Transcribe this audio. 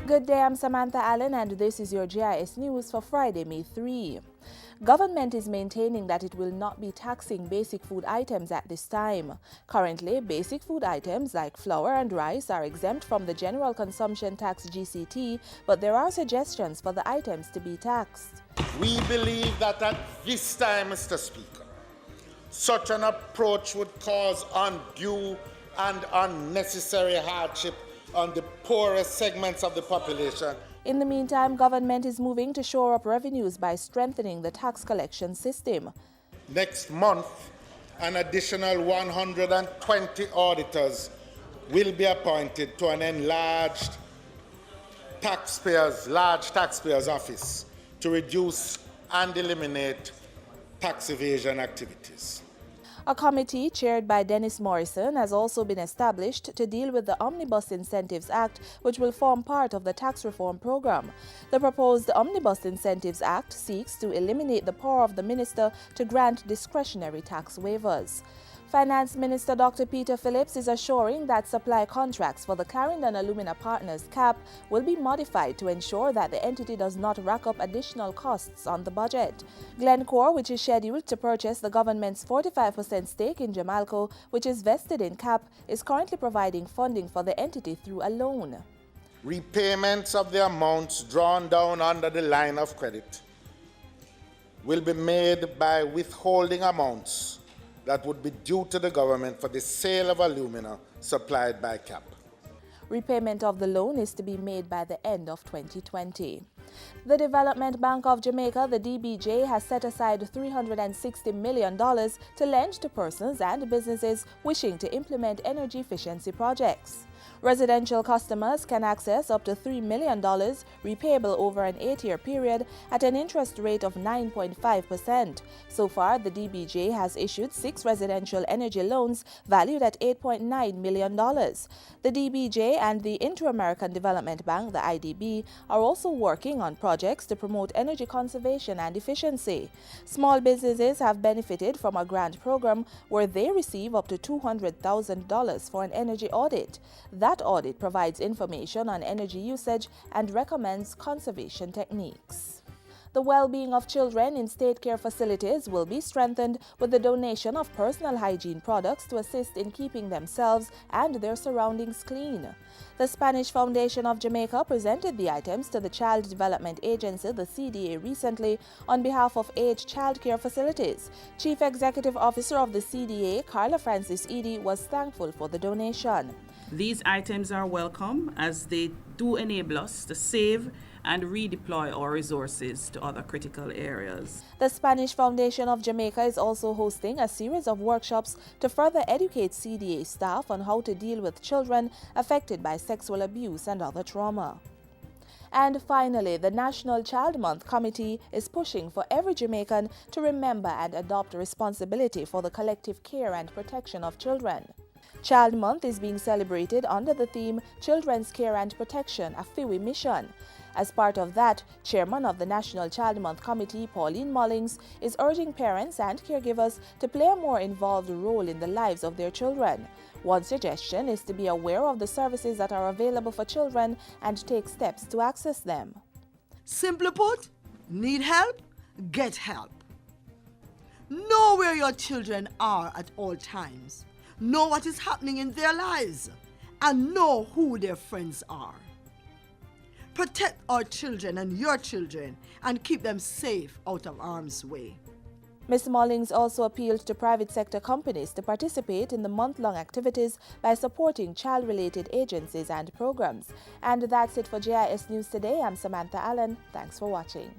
Good day, I'm Samantha Allen and this is your GIS News for Friday, May 3. Government is maintaining that it will not be taxing basic food items at this time. Currently, basic food items like flour and rice are exempt from the General Consumption Tax GCT, but there are suggestions for the items to be taxed. We believe that at this time, Mr. Speaker, such an approach would cause undue and unnecessary hardship on the poorest segments of the population. In the meantime, government is moving to shore up revenues by strengthening the tax collection system. Next month, an additional 120 auditors will be appointed to an enlarged large taxpayers office to reduce and eliminate tax evasion activities. A committee chaired by Dennis Morrison has also been established to deal with the Omnibus Incentives Act, which will form part of the tax reform program. The proposed Omnibus Incentives Act seeks to eliminate the power of the minister to grant discretionary tax waivers. Finance Minister Dr. Peter Phillips is assuring that supply contracts for the Clarendon Alumina Partners CAP will be modified to ensure that the entity does not rack up additional costs on the budget. Glencore, which is scheduled to purchase the government's 45% stake in Jamalco, which is vested in CAP, is currently providing funding for the entity through a loan. Repayments of the amounts drawn down under the line of credit will be made by withholding amounts that would be due to the government for the sale of alumina supplied by CAP. Repayment of the loan is to be made by the end of 2020. The Development Bank of Jamaica, the DBJ, has set aside $360 million to lend to persons and businesses wishing to implement energy efficiency projects. Residential customers can access up to $3 million, repayable over an 8-year period at an interest rate of 9.5%. So far, the DBJ has issued 6 residential energy loans valued at $8.9 million. The DBJ and the Inter-American Development Bank, the IDB, are also working on projects to promote energy conservation and efficiency. Small businesses have benefited from a grant program where they receive up to $200,000 for an energy audit. That audit provides information on energy usage and recommends conservation techniques. The well-being of children in state care facilities will be strengthened with the donation of personal hygiene products to assist in keeping themselves and their surroundings clean. The Spanish Foundation of Jamaica presented the items to the Child Development Agency, the CDA, recently on behalf of aged child care facilities. Chief Executive Officer of the CDA, Carla Francis Edie, was thankful for the donation. These items are welcome as they do enable us to save and redeploy our resources to other critical areas. The Spanish Foundation of Jamaica is also hosting a series of workshops to further educate CDA staff on how to deal with children affected by sexual abuse and other trauma. And finally, the National Child Month Committee is pushing for every Jamaican to remember and adopt responsibility for the collective care and protection of children. Child Month is being celebrated under the theme Children's Care and Protection, a FIWI mission. As part of that, Chairman of the National Child Month Committee, Pauline Mullings, is urging parents and caregivers to play a more involved role in the lives of their children. One suggestion is to be aware of the services that are available for children and take steps to access them. Simply put, need help? Get help. Know where your children are at all times. Know what is happening in their lives and know who their friends are. Protect our children and your children and keep them safe out of harm's way. Ms. Mullings also appealed to private sector companies to participate in the month-long activities by supporting child-related agencies and programs. And that's it for GIS News today. I'm Samantha Allen. Thanks for watching.